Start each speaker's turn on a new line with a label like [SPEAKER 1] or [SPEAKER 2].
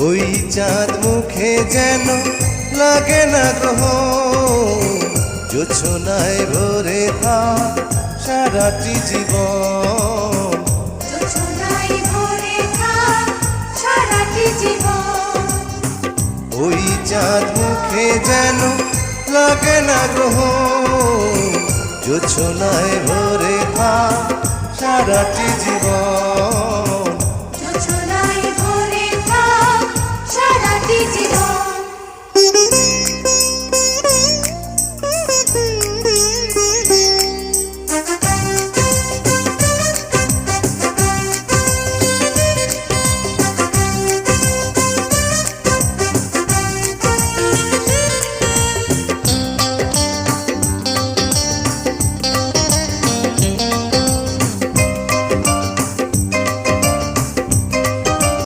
[SPEAKER 1] ওই চাঁদ মুখে যেন লাগে না গ্রহ, জোছনায় ভরে থাক সারাটি জীবন। ওই চাঁদ মুখে যেন লাগে না গ্রহ, জোছনায় ভরে থাক সারাটি জীবন।